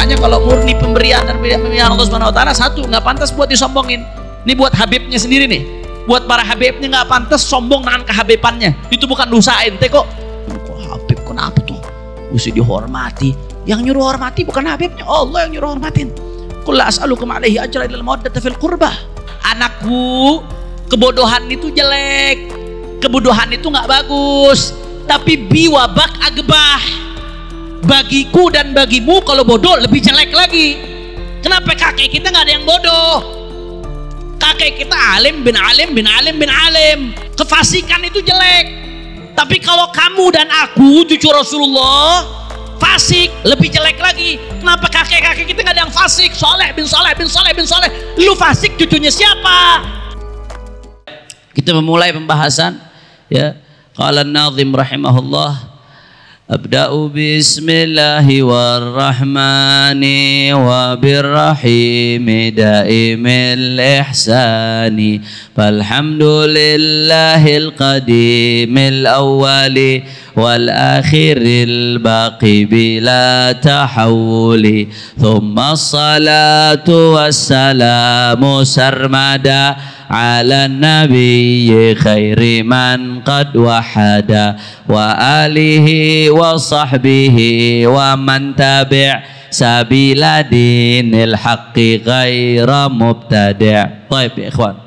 Makanya kalau murni pemberian dan pemberian Allah Subhanahu Wa Taala, satu, nggak pantas buat disombongin. Ini buat Habibnya sendiri nih. Buat para Habibnya nggak pantas sombong dengan kehabibannya. Itu bukan dosa ente kok. Kok Habib kenapa tuh? Mesti dihormati. Yang nyuruh hormati bukan Habibnya, Allah yang nyuruh hormatin. Qul la as'alukum alaihi ajran illal mawaddata fil qurbah. Anakku, kebodohan itu jelek. Kebodohan itu nggak bagus. Tapi biwabak agbah. Bagiku dan bagimu kalau bodoh lebih jelek lagi. Kenapa kakek kita nggak ada yang bodoh? Kakek kita alim bin alim bin alim bin alim. Kefasikan itu jelek. Tapi kalau kamu dan aku cucu Rasulullah fasik lebih jelek lagi. Kenapa kakek-kakek kita nggak ada yang fasik? Soleh bin soleh bin soleh bin soleh. Lu fasik cucunya siapa? Kita memulai pembahasan ya. Qala an-nazim rahimahullah, abda'u bismillahi warrahmani wabirrahimi daimil ihsani falhamdulillahil qadimil awwali wal akhiril baqi bila tahawuli thumma salatu wassalamu sarmada ala nabiyyi khairi man qad wahada wa alihi wa sahbihi wa man tabi' sabila dinil haqqi ghaira mubtadi'. Baik ya ikhwan,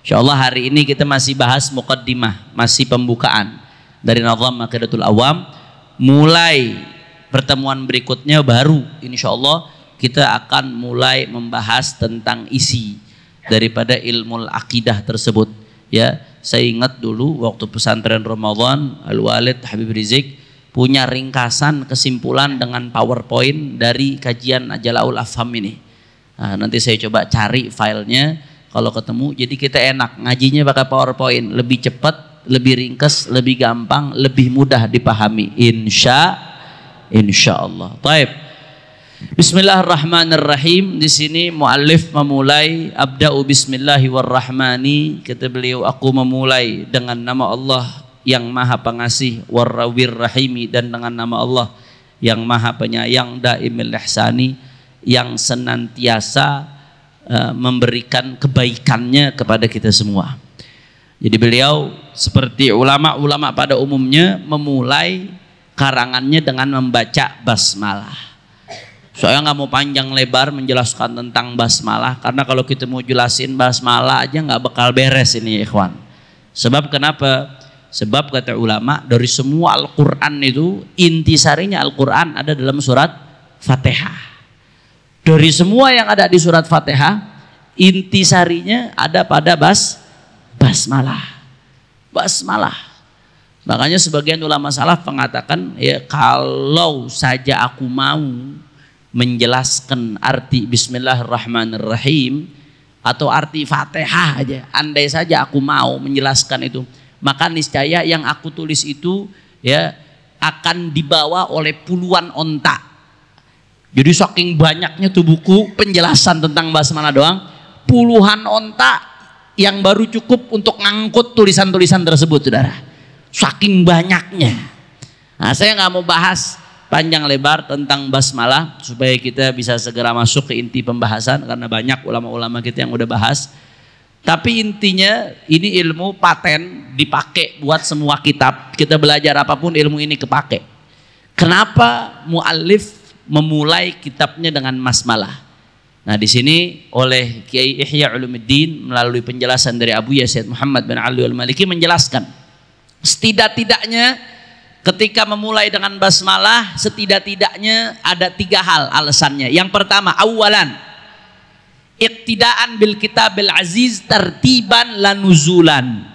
insyaallah hari ini kita masih bahas muqaddimah, masih pembukaan dari Nazam Aqidatul Awam. Mulai pertemuan berikutnya baru insyaallah kita akan mulai membahas tentang isi daripada ilmu akidah tersebut ya. Saya ingat dulu waktu pesantren Ramadan, Al-Walid Habib Rizik punya ringkasan kesimpulan dengan PowerPoint dari kajian Jala'ul Afham ini. Nah, nanti saya coba cari filenya kalau ketemu. Jadi kita enak ngajinya pakai PowerPoint, lebih cepat, lebih ringkas, lebih gampang, lebih mudah dipahami insya Allah. Taib. Bismillahirrahmanirrahim. Di sini muallif memulai abda'u bismillahi warrahmani. Kata beliau, aku memulai dengan nama Allah yang maha pengasih, warrawir rahimi, dan dengan nama Allah yang maha penyayang, daimil ihsani, yang senantiasa memberikan kebaikannya kepada kita semua. Jadi beliau seperti ulama-ulama pada umumnya memulai karangannya dengan membaca basmalah. Saya nggak mau panjang lebar menjelaskan tentang basmalah, karena kalau kita mau jelasin basmalah aja nggak bakal beres ini ikhwan. Sebab kenapa? Sebab kata ulama, dari semua Al-Quran itu intisarinya Al-Quran ada dalam surat Fatihah. Dari semua yang ada di surat Fatihah, intisarinya ada pada basmalah. Makanya sebagian ulama salaf mengatakan, ya kalau saja aku mau menjelaskan arti Bismillahirrahmanirrahim atau arti Fatihah aja, andai saja aku mau menjelaskan itu, maka niscaya yang aku tulis itu ya akan dibawa oleh puluhan onta. Jadi saking banyaknya tuh buku penjelasan tentang basmalah doang, puluhan onta yang baru cukup untuk ngangkut tulisan-tulisan tersebut, saudara. Saking banyaknya. Nah, saya nggak mau bahas panjang lebar tentang basmalah supaya kita bisa segera masuk ke inti pembahasan, karena banyak ulama-ulama kita yang udah bahas. Tapi intinya ini ilmu paten, dipakai buat semua kitab. Kita belajar apapun ilmu ini kepake. Kenapa muallif memulai kitabnya dengan basmalah? Nah, di sini oleh Kiai Ihya Ulumuddin melalui penjelasan dari Abu Yazid Muhammad bin Ali Al-Maliki menjelaskan, setidak-tidaknya ketika memulai dengan basmalah, setidak-tidaknya ada 3 hal alasannya. Yang pertama, awalan, iqtidaan bil kitabil aziz tartiban lanuzulan.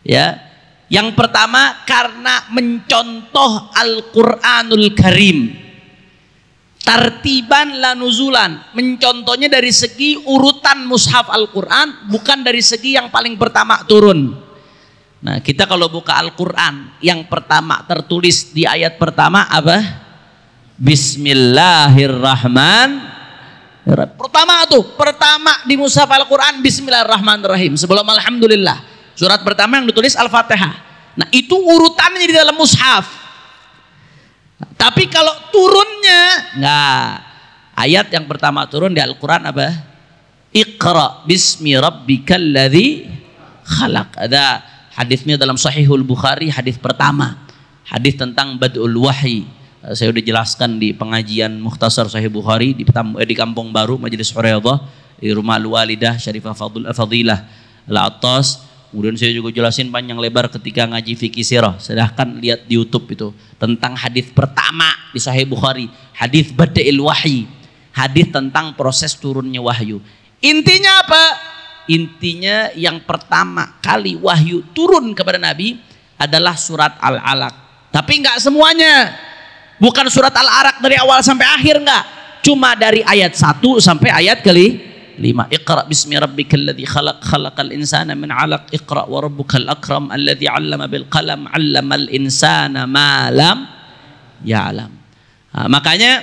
Ya. Yang pertama karena mencontoh Al-Qur'anul Karim. Tartiban lanuzulan, mencontohnya dari segi urutan mushaf Al-Qur'an, bukan dari segi yang paling pertama turun. Nah, kita kalau buka Al-Quran, yang pertama tertulis di ayat pertama apa? Bismillahirrahmanirrahim. Pertama di mushaf Al-Quran Bismillahirrahmanirrahim, sebelum Alhamdulillah. Surat pertama yang ditulis Al-Fatihah. Nah, itu urutannya di dalam mushaf. Tapi kalau turunnya enggak. Ayat yang pertama turun di Al-Quran apa? Iqra bismi rabbikal ladzi khalaq. Ada hadisnya dalam Sahihul Bukhari, hadis pertama. Hadis tentang badul wahyi. Saya sudah jelaskan di pengajian Mukhtasar Sahih Bukhari di Kampung Baru Majelis Hurayadhah di rumah Al-Walidah Syarifah Fadilah Al-Attas. Kemudian saya juga jelasin panjang lebar ketika ngaji fikih sirah. Silahkan lihat di YouTube itu tentang hadis pertama di Sahih Bukhari, hadis badul wahyi, hadis tentang proses turunnya wahyu. Intinya apa? Intinya yang pertama kali wahyu turun kepada Nabi adalah surat Al-Alaq. Tapi enggak semuanya. Bukan surat Al-Araq dari awal sampai akhir, enggak. Cuma dari ayat 1 sampai ayat ke-5. Iqra bismi rabbikal ladzi khalaq khalaqal insana min 'alaq iqra wa rabbukal akram alladzi 'allama bil qalam 'allamal insana ma lam ya'lam. Makanya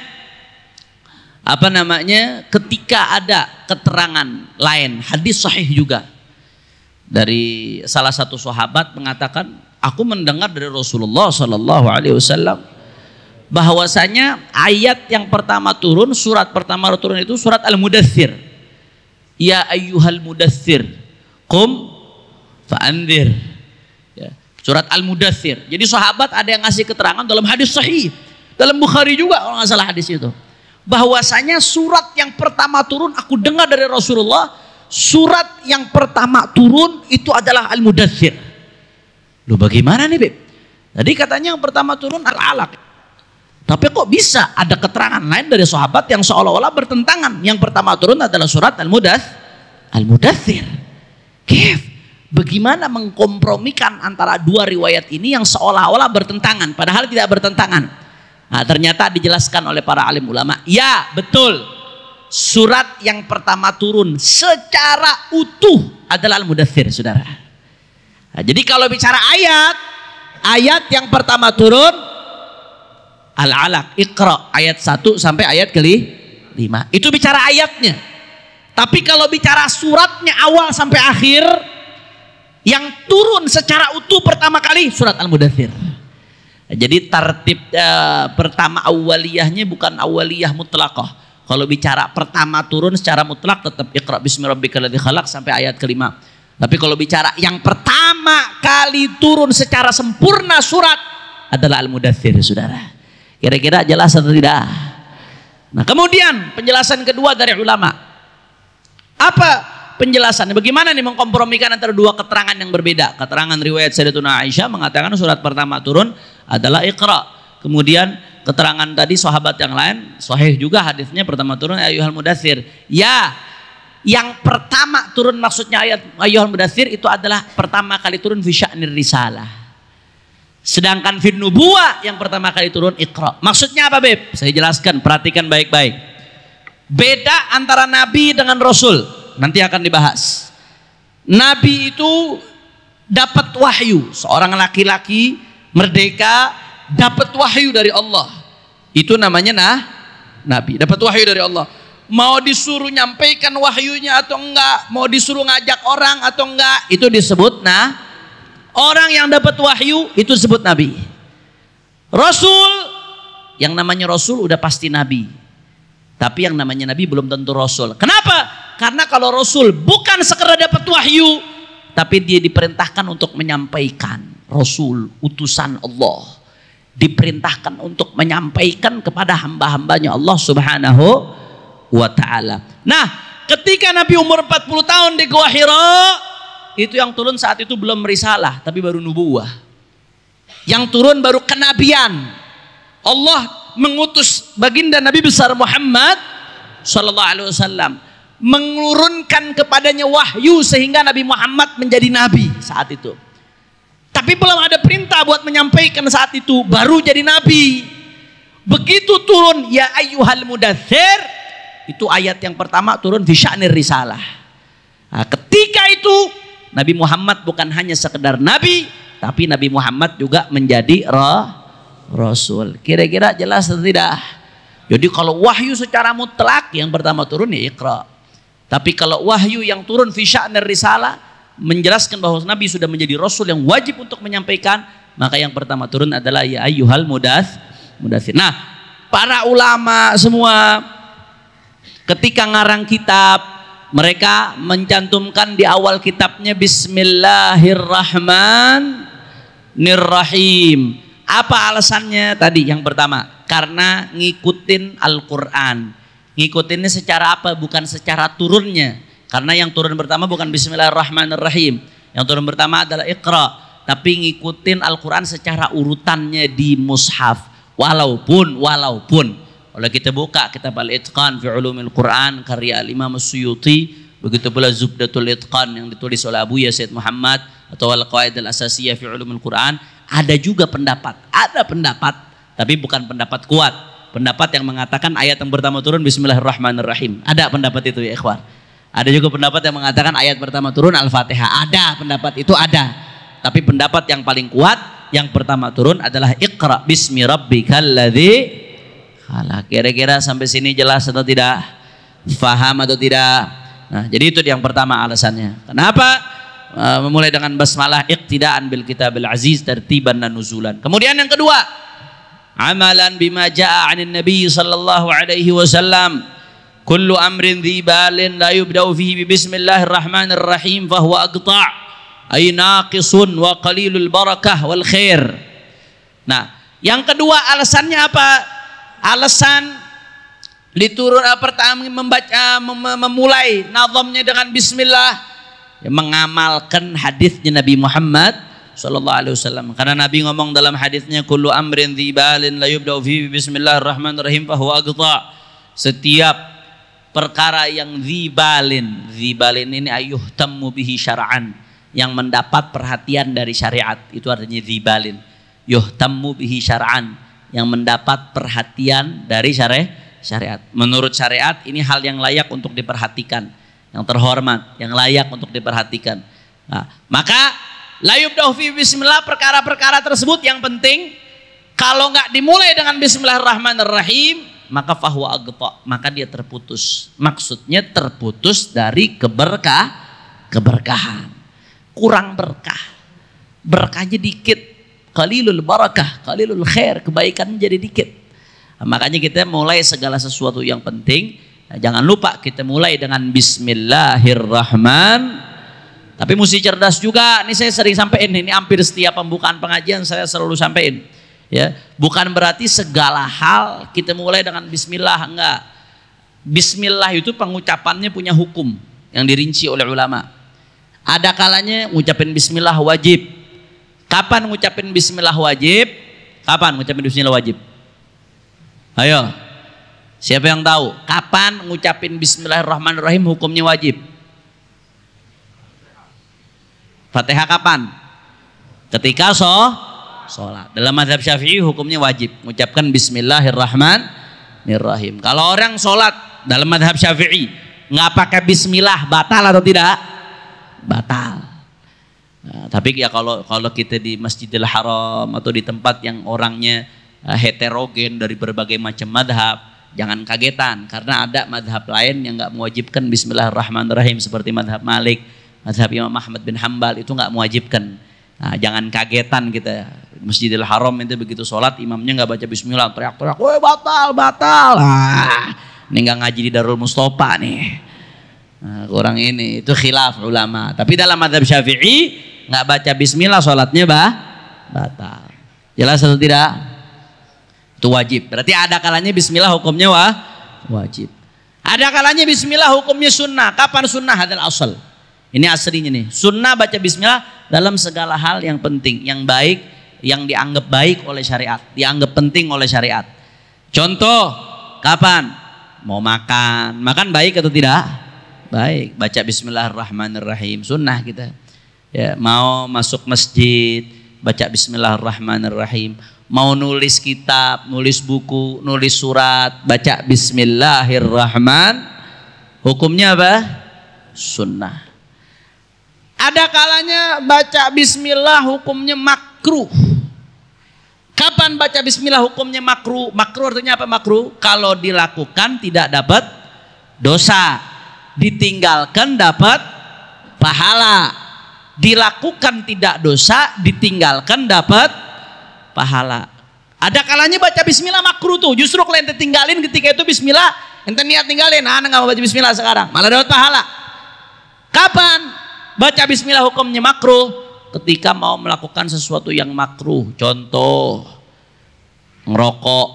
ketika ada keterangan lain, hadis sahih juga dari salah satu sahabat mengatakan, aku mendengar dari Rasulullah sallallahu alaihi wasallam bahwasanya ayat yang pertama turun, surat pertama turun itu surat Al-Mudaththir. Ya ayyuhal mudaththir qum fa'andzir. Ya, surat Al-Mudaththir. Jadi sahabat ada yang ngasih keterangan dalam hadis sahih. Dalam Bukhari juga kalau nggak salah hadis itu. Bahwasanya surat yang pertama turun aku dengar dari Rasulullah, surat yang pertama turun itu adalah Al-Mudaththir. Loh bagaimana nih Beb? Tadi katanya yang pertama turun Al-Alaq. Tapi kok bisa ada keterangan lain dari sahabat yang seolah-olah bertentangan? Yang pertama turun adalah surat Al-Mudaththir. Kif? Bagaimana mengkompromikan antara dua riwayat ini yang seolah-olah bertentangan, padahal tidak bertentangan? Nah, ternyata dijelaskan oleh para alim ulama. Ya, betul. Surat yang pertama turun secara utuh adalah Al-Mudaththir, saudara. Nah, jadi kalau bicara ayat yang pertama turun Al-Alaq, Iqra, ayat 1 sampai ayat ke-5. Itu bicara ayatnya. Tapi kalau bicara suratnya awal sampai akhir, yang turun secara utuh pertama kali surat Al-Mudaththir. Jadi tertib pertama awaliyahnya bukan awaliyah mutlaqah. Kalau bicara pertama turun secara mutlak tetap Iqra bismi rabbikal ladzi khalaq sampai ayat ke-5. Tapi kalau bicara yang pertama kali turun secara sempurna surat adalah Al-Mudaththir, saudara. Kira-kira jelas atau tidak? Nah, kemudian penjelasan kedua dari ulama. Apa penjelasannya? Bagaimana nih mengkompromikan antara dua keterangan yang berbeda? Keterangan riwayat Sayyidatuna Aisyah mengatakan surat pertama turun adalah Iqra. Kemudian keterangan tadi sahabat yang lain sahih juga hadisnya pertama turun ayyuhal mudaththir. Ya, yang pertama turun maksudnya ayat ayyuhal mudaththir itu adalah pertama kali turun fi sya'nir risalah. Sedangkan fin nubuwah yang pertama kali turun Iqra. Maksudnya apa, Beb? Saya jelaskan, perhatikan baik-baik. Beda antara nabi dengan rasul. Nanti akan dibahas. Nabi itu dapat wahyu, seorang laki-laki merdeka dapat wahyu dari Allah. Itu namanya nabi, dapat wahyu dari Allah. Mau disuruh nyampaikan wahyunya atau enggak, mau disuruh ngajak orang atau enggak, itu disebut orang yang dapat wahyu itu disebut nabi. Rasul, yang namanya rasul udah pasti nabi. Tapi yang namanya nabi belum tentu rasul. Kenapa? Karena kalau rasul bukan sekedar dapat wahyu, tapi dia diperintahkan untuk menyampaikan. Rasul, utusan Allah, diperintahkan untuk menyampaikan kepada hamba-hambanya Allah Subhanahu wa ta'ala. Nah, ketika Nabi umur 40 tahun di Gua Hira, itu yang turun saat itu belum risalah, tapi baru nubuwah. Yang turun baru kenabian. Allah mengutus baginda Nabi besar Muhammad sallallahu alaihi wasallam, menurunkan kepadanya wahyu sehingga Nabi Muhammad menjadi nabi saat itu. Tapi belum ada perintah buat menyampaikan saat itu, baru jadi nabi. Begitu turun ya ayyuhal mudaththir, itu ayat yang pertama turun fi sya'nir risalah. Nah, ketika itu Nabi Muhammad bukan hanya sekedar nabi, tapi Nabi Muhammad juga menjadi rasul. Kira-kira jelas atau tidak? Jadi kalau wahyu secara mutlak yang pertama turun ya Iqra. Tapi kalau wahyu yang turun fi sya'nir risalah menjelaskan bahwa Nabi sudah menjadi rasul yang wajib untuk menyampaikan, maka yang pertama turun adalah ya ayyuhal Mudaththir. Nah, para ulama semua ketika ngarang kitab, mereka mencantumkan di awal kitabnya Bismillahirrahmanirrahim. Apa alasannya? Tadi yang pertama, karena ngikutin Al-Quran. Ngikutinnya secara apa? Bukan secara turunnya. Karena yang turun pertama bukan Bismillahirrahmanirrahim. Yang turun pertama adalah Iqra. Tapi ngikutin Al-Quran secara urutannya di mushaf. Walaupun kalau kita buka kitab Al-Itqan fi Ulumil Quran karya Imam As-Suyuti, begitu pula Zubdatul Itqan yang ditulis oleh Abu Yazid Muhammad, atau Al-Qawaid Al-Asasiyah fi Ulumil Quran, ada juga pendapat, tapi bukan pendapat kuat. Pendapat yang mengatakan ayat yang pertama turun Bismillahirrahmanirrahim. Ada pendapat itu ya ikhwan. Ada juga pendapat yang mengatakan ayat pertama turun Al-Fatihah. Ada pendapat itu ada. Tapi pendapat yang paling kuat, yang pertama turun adalah Iqra bismi rabbikal ladzi khalaq. Kira-kira sampai sini jelas atau tidak? Faham atau tidak? Nah, jadi itu yang pertama alasannya. Kenapa memulai dengan basmalah iqtidaan bil kitabil aziz tertiban dan nuzulan. Kemudian yang kedua, amalan bima jaa 'anil nabi sallallahu alaihi wasallam, kullu amrin dhi balin la yubda'u fihi bi bismillahirrahmanirrahim fa huwa aqta' ay naqisun wa qalilul barakah wal khair. Nah, yang kedua alasannya apa? Alasan diturun pertama membaca memulai nazamnya dengan bismillah, ya, mengamalkan hadisnya Nabi Muhammad sallallahu alaihi wasallam. Karena Nabi ngomong dalam hadisnya kullu amrin dzibalin la yubda'u fihi bismillahirrahmanirrahim fa huwa aqta'. Setiap perkara yang dzibalin ini ayyuhtammu bihi syar'an, yang mendapat perhatian dari syariat, itu artinya dzibalin. Yuhtammu bihi syar'an, yang mendapat perhatian dari syariat. Menurut syariat ini hal yang layak untuk diperhatikan, yang terhormat, yang layak untuk diperhatikan. Nah, maka la yubda'u fi bismillah, perkara-perkara tersebut yang penting kalau nggak dimulai dengan bismillahirrahmanirrahim, maka fahuwa agta, maka dia terputus. Maksudnya terputus dari keberkahan. Kurang berkah. Berkahnya dikit. Qalilul barakah, qalilul khair, kebaikan jadi dikit. Nah, makanya kita mulai segala sesuatu yang penting, nah, jangan lupa kita mulai dengan bismillahirrahman. Tapi mesti cerdas juga. Ini saya sering sampaikan, ini hampir setiap pembukaan pengajian saya selalu sampaikan. Ya, bukan berarti segala hal kita mulai dengan bismillah, enggak. Bismillah itu pengucapannya punya hukum yang dirinci oleh ulama. Ada kalanya ngucapin bismillah wajib. Kapan ngucapin bismillah wajib? Kapan ngucapin bismillah wajib? Ayo, siapa yang tahu? Kapan ngucapin bismillahirrahmanirrahim hukumnya wajib? Fatihah kapan? Ketika sholat. Dalam mazhab Syafi'i hukumnya wajib mengucapkan bismillahirrahmanirrahim. Kalau orang sholat dalam mazhab Syafi'i nggak pakai bismillah, batal atau tidak? Batal. Nah, tapi ya kalau kita di Masjidil Haram atau di tempat yang orangnya heterogen dari berbagai macam madhab, jangan kagetan karena ada madhab lain yang nggak mewajibkan bismillahirrahmanirrahim seperti madhab Malik, madhab Imam Ahmad bin Hambal itu nggak mewajibkan. Nah, jangan kagetan kita. Masjidil Haram itu begitu sholat imamnya nggak baca bismillah, teriak-teriak, woi batal. Ini nggak ngaji di Darul Mustafa nih. Nah, kurang ini, itu khilaf ulama. Tapi dalam madhab Syafi'i nggak baca bismillah sholatnya batal. Jelas atau tidak? Itu wajib. Berarti ada kalanya bismillah hukumnya wajib. Ada kalanya bismillah hukumnya sunnah. Kapan sunnah? Adalah asal. Ini aslinya nih. Sunnah baca bismillah dalam segala hal yang penting, yang baik, yang dianggap baik oleh syariat, dianggap penting oleh syariat. Contoh, kapan? Mau makan. Makan baik atau tidak? Baik. Baca bismillahirrahmanirrahim. Sunnah kita. Ya, mau masuk masjid, baca bismillahirrahmanirrahim. Mau nulis kitab, nulis buku, nulis surat, baca bismillahirrahmanirrahim. Hukumnya apa? Sunnah. Ada kalanya baca bismillah hukumnya makruh. Kapan baca bismillah hukumnya makruh? Makruh artinya apa makruh? Kalau dilakukan tidak dapat dosa, ditinggalkan dapat pahala. Dilakukan tidak dosa, ditinggalkan dapat pahala. Ada kalanya baca bismillah makruh tuh. Justru kalau ente tinggalin ketika itu bismillah, ente niat tinggalin, anak nggak mau baca bismillah sekarang, malah dapat pahala. Kapan baca bismillah hukumnya makruh? Ketika mau melakukan sesuatu yang makruh. Contoh, ngerokok.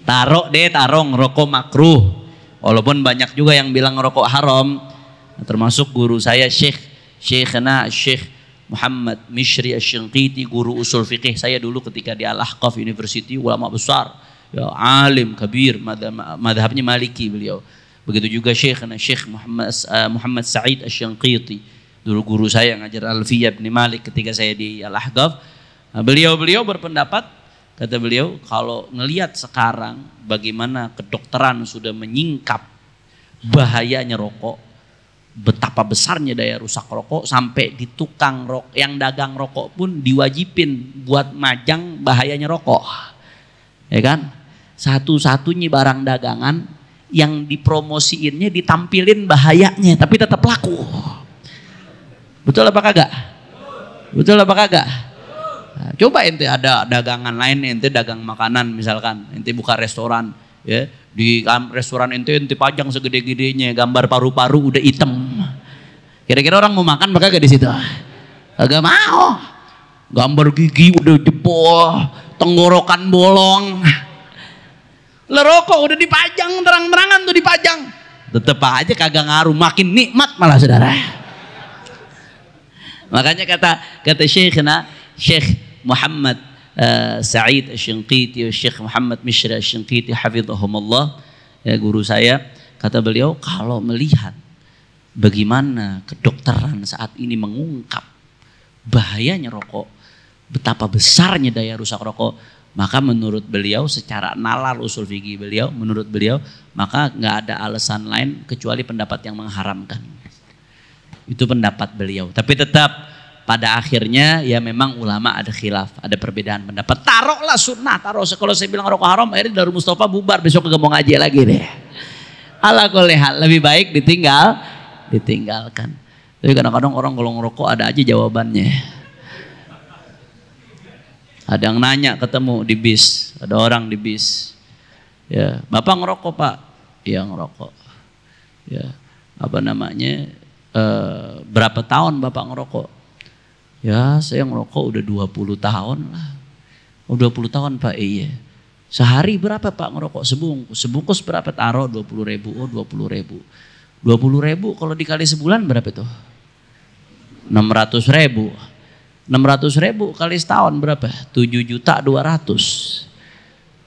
Taruh ngerokok makruh. Walaupun banyak juga yang bilang ngerokok haram. Termasuk guru saya Syekhna Muhammad Mishri Asy-Syanqiti, guru usul fikih saya dulu ketika di Al-Ahqaf University, ulama besar, ya, alim kabir, madhabnya Maliki beliau. Begitu juga Syekh Muhammad Sa'id Asy-Syanqiti, dulu guru saya yang ngajar Alfiyah bin Malik ketika saya di Al-Ahqaf. Nah, beliau berpendapat, kata beliau, kalau ngelihat sekarang bagaimana kedokteran sudah menyingkap bahayanya rokok, betapa besarnya daya rusak rokok, sampai di tukang rokok yang dagang rokok pun diwajibin buat majang bahayanya rokok, ya kan? Satu-satunya barang dagangan yang dipromosiinnya ditampilin bahayanya tapi tetap laku. Betul apa kagak? Betul apa kagak? Nah, coba ente ada dagangan lain, ente dagang makanan misalkan, ente buka restoran, ya, di restoran ente pajang segede-gedenya gambar paru-paru udah hitam. Kira-kira orang mau makan bakal gak di situ? Agak mau. Gambar gigi udah jebol, tenggorokan bolong. Lerokok udah dipajang terang-terangan tuh dipajang. Tetep aja kagak ngaruh, makin nikmat malah saudara. Makanya kata Syekh Muhammad Sa'id Asy-Syanqiti, Syekh Muhammad Mishri Asy-Syanqiti hafizahumullah, ya, guru saya, kata beliau, kalau melihat bagaimana kedokteran saat ini mengungkap bahayanya rokok, betapa besarnya daya rusak rokok, maka menurut beliau secara nalar usul fikih beliau, menurut beliau maka nggak ada alasan lain kecuali pendapat yang mengharamkan. Itu pendapat beliau. Tapi tetap pada akhirnya ya memang ulama ada khilaf, ada perbedaan pendapat. Taruhlah sunnah, kalau saya bilang rokok haram, akhirnya Darul Mustafa bubar, besok kagak mau ngaji lagi deh. Ala kulli hal, lebih baik ditinggalkan. Tapi kadang-kadang orang kalau ngerokok ada aja jawabannya. Ada yang nanya ketemu di bis, ada orang di bis, ya, Bapak ngerokok Pak? Iya ngerokok. Ya, apa namanya? Berapa tahun Bapak ngerokok? Ya saya ngerokok udah 20 tahun lah. Oh 20 tahun Pak, iya. Sehari berapa Pak ngerokok? Sebungkus berapa? Taruh 20.000. Oh 20.000. 20.000 kalau dikali sebulan berapa tuh? 600.000. 600.000 kali setahun berapa? 7.200.000.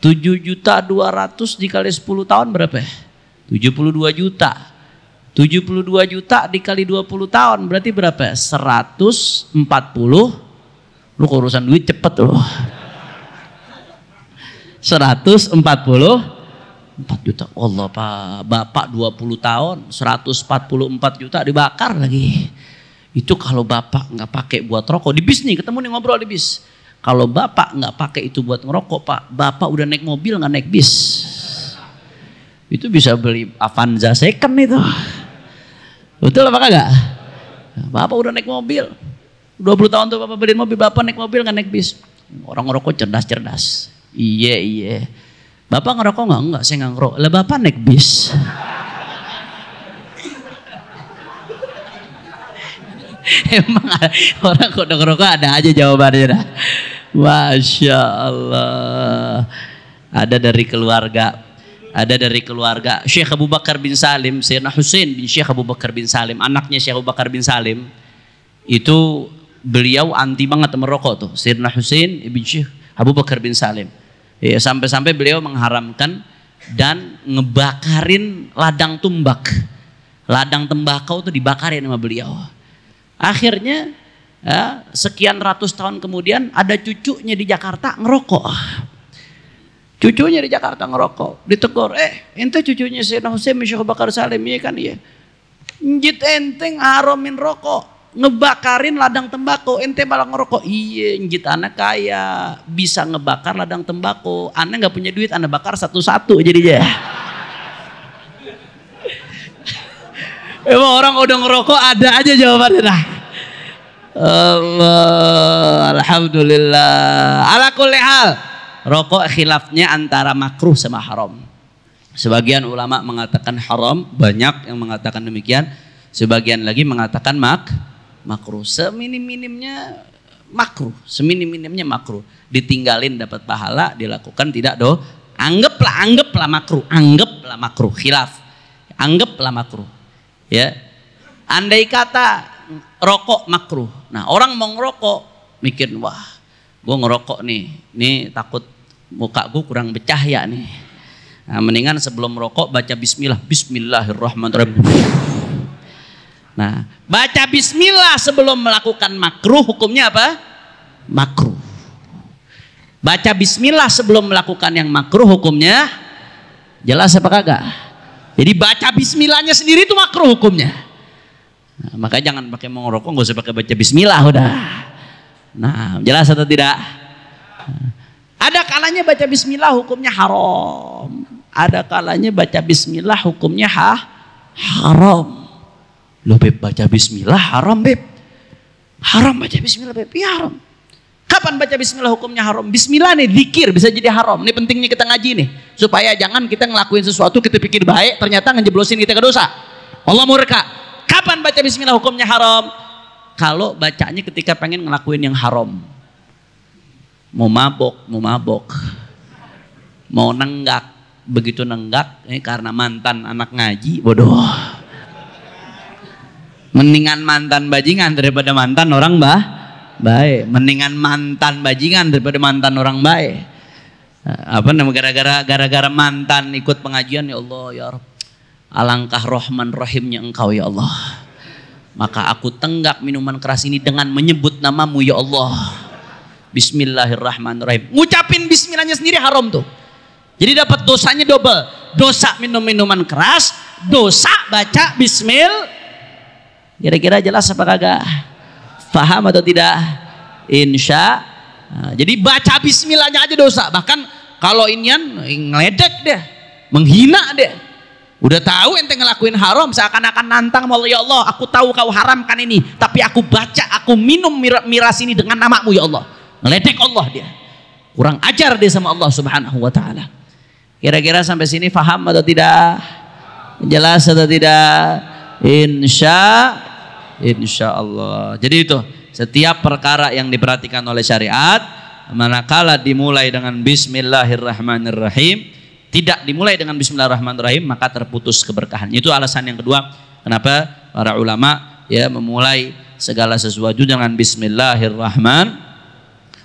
7.200.000 dikali 10 tahun berapa? 72 juta. 72 juta dikali 20 tahun berarti berapa? 140. Lu urusan duit cepet loh. 144 juta. Allah Pak, Bapak 20 tahun 144 juta dibakar lagi. Itu kalau Bapak nggak pakai buat rokok. Di bis nih, ketemu nih ngobrol di bis. Kalau Bapak nggak pakai itu buat ngerokok Pak, Bapak udah naik mobil nggak naik bis. Itu bisa beli Avanza second itu. Betul apa kagak? Bapak udah naik mobil. 20 tahun tuh Bapak beliin mobil, Bapak naik mobil nggak naik bis. Orang ngerokok cerdas-cerdas. Iya. Bapak ngerokok nggak? Enggak, saya nggak ngerokok. Lah Bapak naik bis. Emang orang kok ngerokok ada aja jawabannya dah. Masya Allah. Ada dari keluarga Syekh Abu Bakar bin Salim, Sayyidina Husain bin Syekh Abu Bakar bin Salim, anaknya Syekh Abu Bakar bin Salim. Itu beliau anti banget merokok tuh, Sayyidina Husain bin Syekh Abu Bakar bin Salim. Ya, sampai-sampai beliau mengharamkan dan ngebakarin ladang tumbak. Ladang tembakau itu dibakarin sama beliau. Akhirnya ya, sekian ratus tahun kemudian ada cucunya di Jakarta ngerokok. Cucunya di Jakarta ngerokok, ditegur, ente cucunya Sayyidina Husain bin Syekh Abu Bakar Salim, iya kan iya. Njit ente ngaromin rokok, ngebakarin ladang tembakau, ente malah ngerokok. Iya, njit anak kaya, bisa ngebakar ladang tembakau. Anak nggak punya duit, anak bakar satu-satu jadinya. Emang orang udah ngerokok ada aja jawabannya dah. Allah, alhamdulillah. Ala kulli hal, rokok khilafnya antara makruh sama haram. Sebagian ulama mengatakan haram, banyak yang mengatakan demikian. Sebagian lagi mengatakan makruh. Seminim-minimnya makruh, seminim-minimnya makruh. Ditinggalin dapat pahala, dilakukan tidak anggaplah makruh, khilaf. Anggaplah makruh. Ya. Andai kata rokok makruh. Nah, orang mau ngerokok mikir, wah, gue ngerokok nih takut muka gue kurang bercahaya nih. Nah, mendingan sebelum merokok baca bismillahirrahmanirrahim. Nah, baca bismillah sebelum melakukan makruh hukumnya apa? Makruh. Baca bismillah sebelum melakukan yang makruh hukumnya jelas apa kagak? Jadi baca bismillahnya sendiri itu makruh hukumnya. Nah, makanya jangan pakai mau ngerokok nggak usah pakai baca bismillah udah. Nah, jelas atau tidak? Ada kalanya baca bismillah hukumnya haram. Ada kalanya baca bismillah hukumnya haram. Loh Beb, baca bismillah haram Beb. Haram baca bismillah Beb, ya haram. Kapan baca bismillah hukumnya haram? Bismillah nih zikir bisa jadi haram. Ini pentingnya kita ngaji nih. Supaya jangan kita ngelakuin sesuatu kita pikir baik ternyata ngejeblosin kita ke dosa. Allah murka. Kapan baca bismillah hukumnya haram? Kalau bacanya ketika pengen ngelakuin yang haram. Mau mabok. Mau nenggak. Begitu nenggak, ini karena mantan anak ngaji, bodoh. Mendingan mantan bajingan daripada mantan orang baik. Mendingan mantan bajingan daripada mantan orang baik. Apa namanya, gara-gara mantan ikut pengajian, ya Allah ya Rabb, alangkah rahman rahimnya engkau ya Allah, maka aku tenggak minuman keras ini dengan menyebut namamu ya Allah. Bismillahirrahmanirrahim. Ngucapin bismillahnya sendiri haram tuh. Jadi dapat dosanya double. Dosa minum minuman keras, dosa baca bismillah. Kira-kira jelas apa kagak? Paham atau tidak? Insya. Nah, jadi baca bismillahnya aja dosa. Bahkan kalau inian ngeledek deh, menghina deh. Udah tahu ente ngelakuin haram, seakan-akan nantang Allah, ya Allah, aku tahu kau haramkan ini, tapi aku baca, aku minum miras ini dengan namamu ya Allah. Ngeledek Allah dia. Kurang ajar dia sama Allah Subhanahu wa taala. Kira-kira sampai sini paham atau tidak? Jelas atau tidak? Insya Allah. Jadi itu setiap perkara yang diperhatikan oleh syariat, manakala dimulai dengan bismillahirrahmanirrahim, tidak dimulai dengan bismillahirrahmanirrahim, maka terputus keberkahan. Itu alasan yang kedua kenapa para ulama ya memulai segala sesuatu dengan bismillahirrahmanirrahim.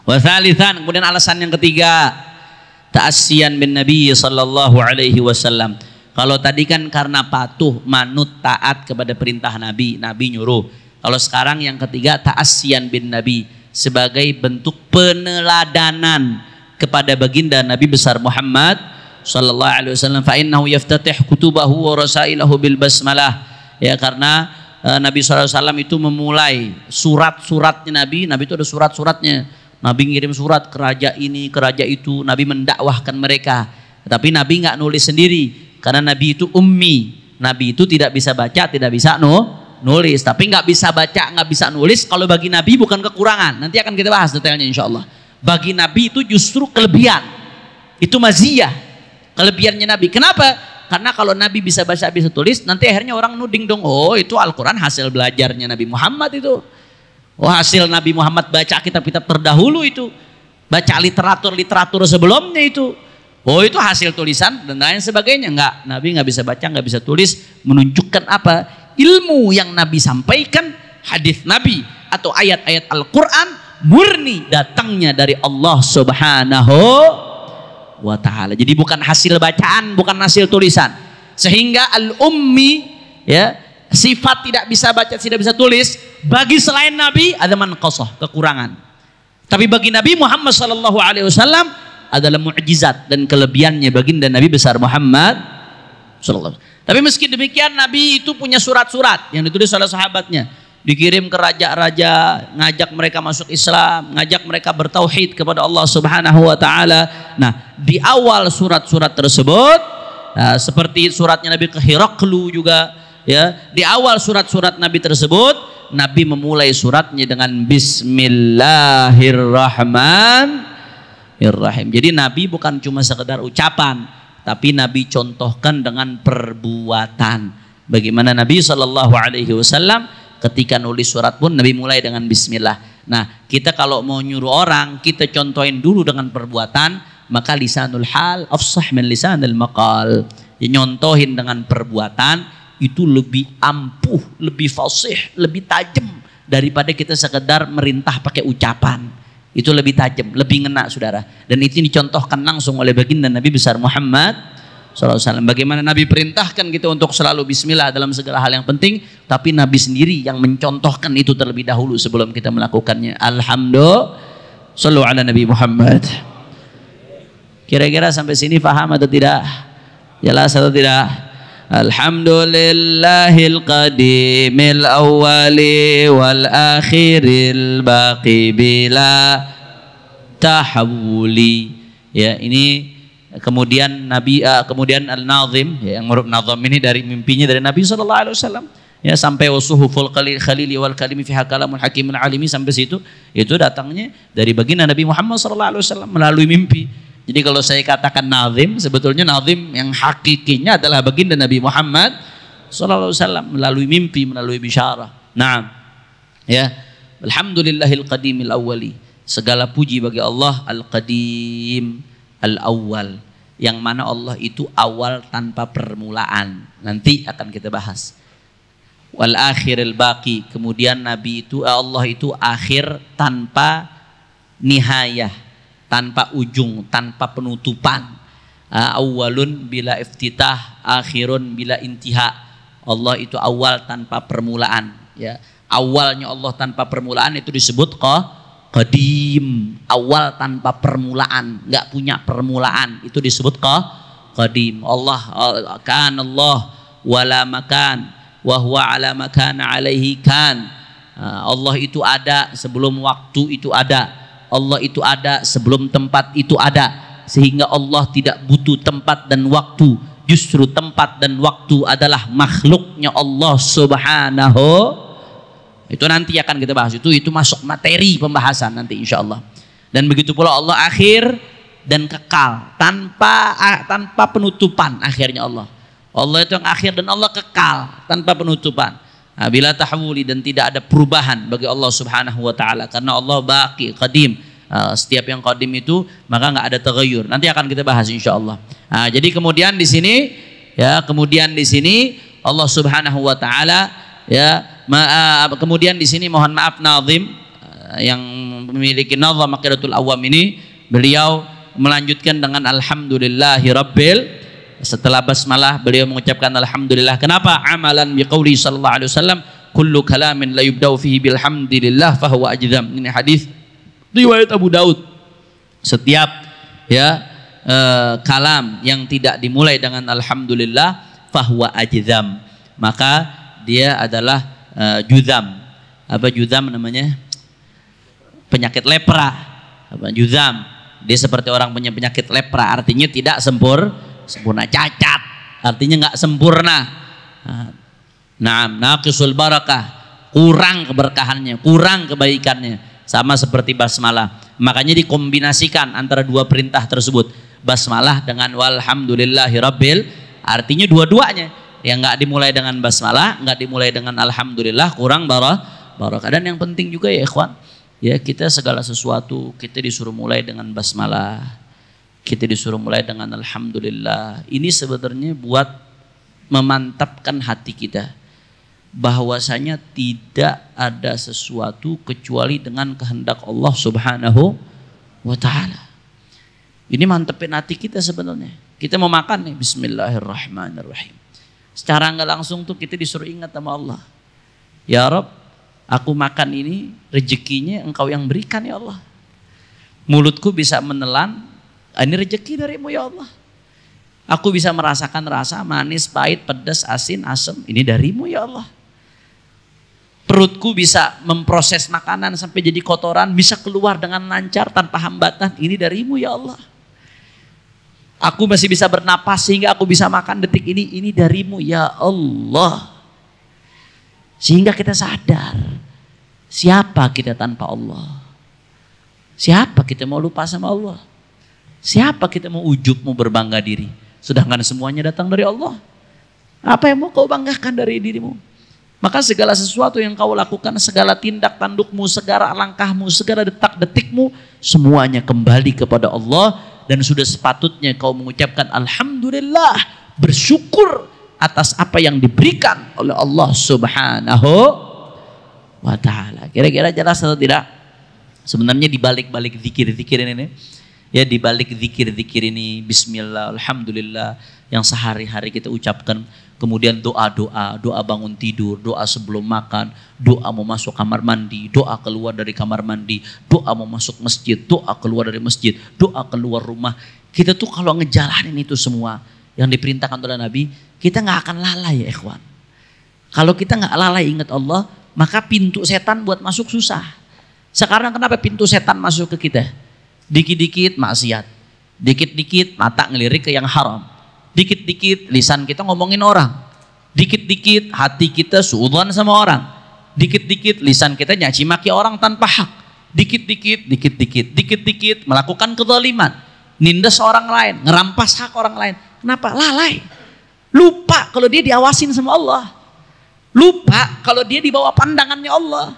Wa tsalitsan, kemudian alasan yang ketiga, ta'assiyan bin Nabi sallallahu alaihi wasallam. Kalau tadi kan karena patuh, manut, taat kepada perintah Nabi, Nabi nyuruh. Kalau sekarang yang ketiga, ta'assiyan bin Nabi, sebagai bentuk peneladanan kepada baginda Nabi besar Muhammad sallallahu alaihi wasallam. Fa innahu yaftatih kutubahu wa rasailahu bil basmalah. Ya, karena Nabi sallallahu alaihi wasallam itu memulai surat-suratnya Nabi itu ada surat-suratnya. Nabi ngirim surat ke raja ini, ke raja itu, Nabi mendakwahkan mereka. Tapi Nabi nggak nulis sendiri, karena Nabi itu ummi. Nabi itu tidak bisa baca, tidak bisa nulis. Tapi nggak bisa baca, nggak bisa nulis, kalau bagi Nabi bukan kekurangan. Nanti akan kita bahas detailnya insya Allah. Bagi Nabi itu justru kelebihan. Itu maziyah, kelebihannya Nabi. Kenapa? Karena kalau Nabi bisa baca, bisa tulis, nanti akhirnya orang nuding dong, oh itu Al-Quran hasil belajarnya Nabi Muhammad itu. Oh, hasil Nabi Muhammad baca kitab-kitab terdahulu itu, baca literatur sebelumnya itu. Oh, itu hasil tulisan dan lain sebagainya. Enggak, Nabi nggak bisa baca, nggak bisa tulis, menunjukkan apa? Ilmu yang Nabi sampaikan, hadis Nabi atau ayat-ayat Al-Quran murni datangnya dari Allah Subhanahu wa ta'ala. Jadi bukan hasil bacaan, bukan hasil tulisan. Sehingga al-ummi, ya, sifat tidak bisa baca, tidak bisa tulis, bagi selain Nabi ada manqasah, kekurangan. Tapi bagi Nabi Muhammad sallallahu alaihi wasallam adalah mukjizat dan kelebihannya baginda Nabi besar Muhammad sallallahu alaihi wasallam. Tapi meski demikian Nabi itu punya surat-surat yang ditulis oleh sahabatnya, dikirim ke raja-raja, ngajak mereka masuk Islam, ngajak mereka bertauhid kepada Allah Subhanahu wa taala. Nah, di awal surat-surat tersebut, seperti suratnya Nabi ke Heraklu juga, Ya, di awal surat-surat Nabi tersebut, Nabi memulai suratnya dengan Bismillahirrahmanirrahim. Jadi Nabi bukan cuma sekedar ucapan, tapi Nabi contohkan dengan perbuatan. Bagaimana Nabi SAW ketika nulis surat pun Nabi mulai dengan Bismillah. Nah, kita kalau mau nyuruh orang, kita contohin dulu dengan perbuatan, maka lisanul hal afsah min lisanil maqal. Ya, nyontohin dengan perbuatan itu lebih ampuh, lebih fasih, lebih tajam daripada kita sekedar merintah pakai ucapan. Itu lebih tajam, lebih ngena, saudara. Dan itu dicontohkan langsung oleh baginda Nabi besar Muhammad SAW. Bagaimana Nabi perintahkan kita untuk selalu bismillah dalam segala hal yang penting, tapi Nabi sendiri yang mencontohkan itu terlebih dahulu sebelum kita melakukannya. Alhamdulillah. Shallu ala Nabi Muhammad. Kira-kira sampai sini paham atau tidak? Jelas atau tidak? Alhamdulillahil qadimil awwali wal akhiril baqi bila tahawuli. Ya, ini kemudian Nabi kemudian Al-Nazim, ya, yang huruf nazam ini dari mimpinya dari Nabi SAW. Ya, sampai wasuhuful khalili wal kalimi fiha kalamul hakimul alimi, sampai situ itu datangnya dari baginda Nabi Muhammad SAW melalui mimpi. Jadi kalau saya katakan nazim, sebetulnya nazim yang hakikinya adalah baginda Nabi Muhammad SAW melalui mimpi, melalui bisyarah. Nah, ya, alhamdulillahil qadimil awwali. Segala puji bagi Allah al-qadim al-awwal, yang mana Allah itu awal tanpa permulaan. Nanti akan kita bahas. Wal akhiril baqi, kemudian Nabi itu, Allah itu akhir tanpa nihayah, tanpa ujung, tanpa penutupan. Awalun bila iftitah, akhirun bila intiha. Allah itu awal tanpa permulaan. Ya, awalnya Allah tanpa permulaan itu disebut qadim. Awal tanpa permulaan, nggak punya permulaan, itu disebut qadim. Allah kan Allah wala makan wa huwa ala makana alaihi kan. Allah itu ada sebelum waktu itu ada. Allah itu ada sebelum tempat itu ada, sehingga Allah tidak butuh tempat dan waktu. Justru tempat dan waktu adalah makhluknya Allah Subhanahu. Itu nanti akan kita bahas, itu masuk materi pembahasan nanti insya Allah. Dan begitu pula Allah akhir dan kekal, tanpa penutupan. Akhirnya Allah itu yang akhir dan Allah kekal tanpa penutupan. Bila tahawuli, dan tidak ada perubahan bagi Allah Subhanahu wa taala, karena Allah baqi qadim. Setiap yang qadim itu maka nggak ada taghayyur. Nanti akan kita bahas insyaallah. Jadi kemudian di sini, ya, Allah Subhanahu wa taala, ya, kemudian di sini mohon maaf nazim yang memiliki nazam Aqidatul Awam ini, beliau melanjutkan dengan alhamdulillahi rabbil. Setelah basmalah beliau mengucapkan alhamdulillah. Kenapa? Amalan biqauli sallallahu alaihi wasallam, kullu kalamin la yubda'u fihi bilhamdilillah fahuwa ajdam. Ini hadis riwayat Abu Daud. Setiap, ya, kalam yang tidak dimulai dengan alhamdulillah fahuwa ajdam, maka dia adalah juzam. Apa juzam namanya? Penyakit lepra. Apa juzam? Dia seperti orang punya penyakit lepra, artinya tidak sempurna, cacat, artinya nggak sempurna. Naqisul barakah, kurang keberkahannya, kurang kebaikannya, sama seperti basmalah. Makanya dikombinasikan antara dua perintah tersebut, basmalah dengan walhamdulillahi rabbil, artinya dua-duanya. Yang nggak dimulai dengan basmalah, nggak dimulai dengan alhamdulillah, kurang barakah. Dan yang penting juga ya ikhwan, ya, kita segala sesuatu kita disuruh mulai dengan basmalah, kita disuruh mulai dengan alhamdulillah. Ini sebenarnya buat memantapkan hati kita bahwasanya tidak ada sesuatu kecuali dengan kehendak Allah Subhanahu wa taala. Ini mantepin hati kita sebenarnya. Kita mau makan nih, bismillahirrahmanirrahim. Secara nggak langsung tuh kita disuruh ingat sama Allah. Ya Rabb, aku makan ini rezekinya Engkau yang berikan ya Allah. Mulutku bisa menelan, ini rezeki darimu ya Allah. Aku bisa merasakan rasa manis, pahit, pedas, asin, asam, ini darimu ya Allah. Perutku bisa memproses makanan sampai jadi kotoran, bisa keluar dengan lancar tanpa hambatan, ini darimu ya Allah. Aku masih bisa bernapas sehingga aku bisa makan detik ini darimu ya Allah. Sehingga kita sadar siapa kita tanpa Allah. Siapa kita mau lupa sama Allah? Siapa kita mau ujub, mau berbangga diri? Sedangkan semuanya datang dari Allah. Apa yang mau kau banggakan dari dirimu? Maka segala sesuatu yang kau lakukan, segala tindak tandukmu, segala langkahmu, segala detak-detikmu, semuanya kembali kepada Allah. Dan sudah sepatutnya kau mengucapkan Alhamdulillah, bersyukur atas apa yang diberikan oleh Allah Subhanahu wa ta'ala. Kira-kira jelas atau tidak? Sebenarnya di balik-balik zikir-zikir ini, ya di balik zikir-zikir ini, bismillah, alhamdulillah, yang sehari-hari kita ucapkan, kemudian doa-doa, doa bangun tidur, doa sebelum makan, doa mau masuk kamar mandi, doa keluar dari kamar mandi, doa mau masuk masjid, doa keluar dari masjid, doa keluar rumah. Kita tuh kalau ngejalanin itu semua yang diperintahkan oleh Nabi, kita nggak akan lalai ya ikhwan. Kalau kita nggak lalai ingat Allah, maka pintu setan buat masuk susah. Sekarang kenapa pintu setan masuk ke kita? Dikit-dikit maksiat, dikit-dikit mata ngelirik ke yang haram, dikit-dikit lisan kita ngomongin orang, dikit-dikit hati kita suudzon sama orang, dikit-dikit lisan kita nyaci maki orang tanpa hak, dikit-dikit melakukan kezaliman, nindas orang lain, ngerampas hak orang lain. Kenapa? Lalai. Lupa kalau dia diawasin sama Allah. Lupa kalau dia di bawah pandangannya Allah.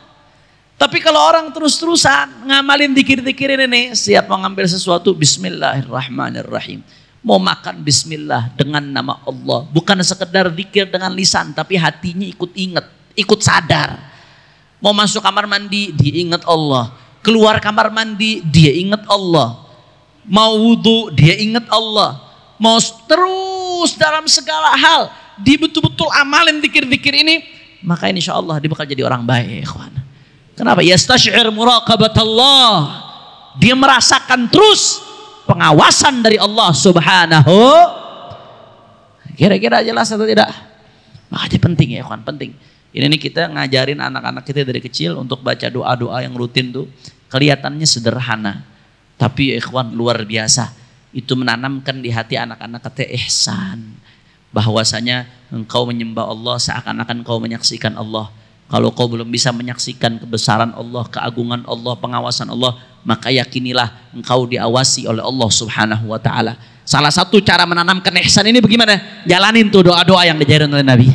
Tapi kalau orang terus-terusan ngamalin zikir-zikir ini, siap mengambil sesuatu, bismillahirrahmanirrahim. Mau makan bismillah dengan nama Allah. Bukan sekedar zikir dengan lisan, tapi hatinya ikut ingat, ikut sadar. Mau masuk kamar mandi, dia ingat Allah. Keluar kamar mandi, dia ingat Allah. Mau wudhu, dia ingat Allah. Mau terus dalam segala hal, dia betul-betul amalin zikir-zikir ini, maka insya Allah dia bakal jadi orang baik, ikhwan. Kenapa? Yastash'ir muraqabatallah. Dia merasakan terus pengawasan dari Allah Subhanahu. Kira-kira jelas atau tidak? Makanya penting ya ikhwan, penting. Ini kita ngajarin anak-anak kita dari kecil untuk baca doa-doa yang rutin tuh. Kelihatannya sederhana, tapi ya ikhwan luar biasa. Itu menanamkan di hati anak-anak kita ihsan. Bahwasanya engkau menyembah Allah seakan-akan engkau menyaksikan Allah. Kalau kau belum bisa menyaksikan kebesaran Allah, keagungan Allah, pengawasan Allah, maka yakinilah engkau diawasi oleh Allah Subhanahu wa ta'ala. Salah satu cara menanamkan ihsan ini bagaimana? Jalanin tuh doa-doa yang diajarin oleh Nabi.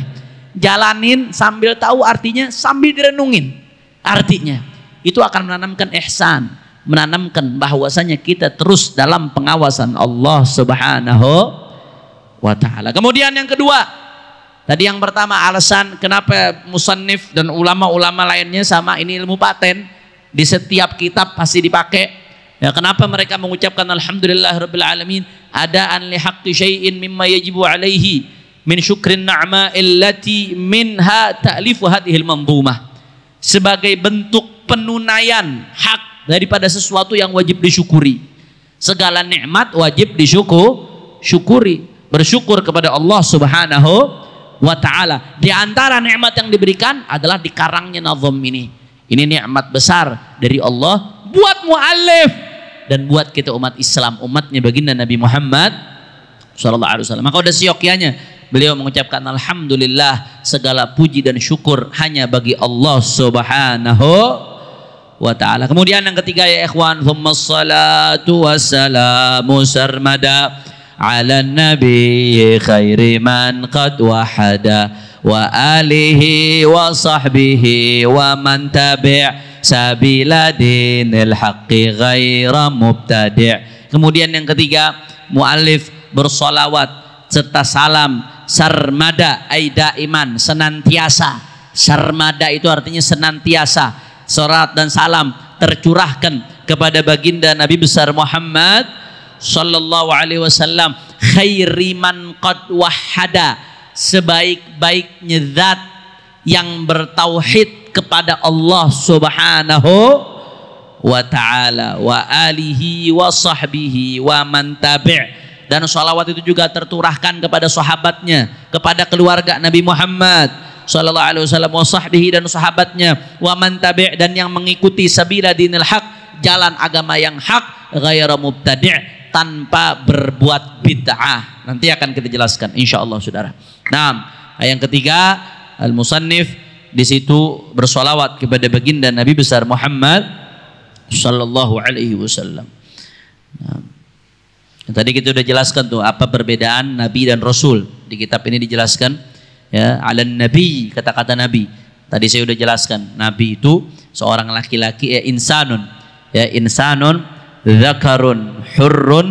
Jalanin sambil tahu artinya, sambil direnungin artinya. Itu akan menanamkan ihsan, menanamkan bahwasanya kita terus dalam pengawasan Allah Subhanahu wa ta'ala. Kemudian yang kedua, tadi yang pertama alasan kenapa musannif dan ulama-ulama lainnya sama, ini ilmu paten, di setiap kitab pasti dipakai. Ya, kenapa mereka mengucapkan alhamdulillahirabbil alamin adaan li haqqi syai'in mimma yajibu alaihi min syukrin na'ma illati minha ta'lifu hadhil manzumah. Sebagai bentuk penunaian hak daripada sesuatu yang wajib disyukuri. Segala nikmat wajib disyukuri. Bersyukur kepada Allah Subhanahu wa ta'ala. Di antara nikmat yang diberikan adalah dikarangnya nazam ini. Ini nikmat besar dari Allah buat muallif dan buat kita umat Islam, umatnya baginda Nabi Muhammad sallallahu alaihi wasallam. Maka udah siokianya beliau mengucapkan alhamdulillah, segala puji dan syukur hanya bagi Allah Subhanahu wa ta'ala. Kemudian yang ketiga ya ikhwan, thumma salatu wassalamu sarmada ala nabi khairi man qad wahada wa alihi wa sahbihi wa man tabi' sabila dinil haqqi ghaira mubtadi'. Kemudian yang ketiga, muallif bersolawat serta salam sarmada aida iman, senantiasa. Sarmada itu artinya senantiasa. Salat dan salam tercurahkan kepada baginda Nabi besar Muhammad sallallahu alaihi wasallam, khairi man qad wahada, sebaik-baiknya zat yang bertauhid kepada Allah Subhanahu wa ta'ala, wa alihi wa sahbihi wa man tabi'. Dan sholawat itu juga terturahkan kepada sahabatnya, kepada keluarga Nabi Muhammad sallallahu alaihi wasallam, wa sahbihi dan sahabatnya, wa man tabi', dan yang mengikuti sabila dinil haq, jalan agama yang hak, ghaira mubtadi', tanpa berbuat bid'ah. Nanti akan kita jelaskan insyaallah saudara. Nah, yang ketiga, al-musannif di situ bersolawat kepada baginda Nabi besar Muhammad sallallahu alaihi wasallam. Nah, tadi kita sudah jelaskan tuh apa perbedaan nabi dan rasul. Di kitab ini dijelaskan ya, alan nabi, kata-kata nabi. Tadi saya sudah jelaskan, nabi itu seorang laki-laki, insanun, ya, insanun dzakarun hurrun.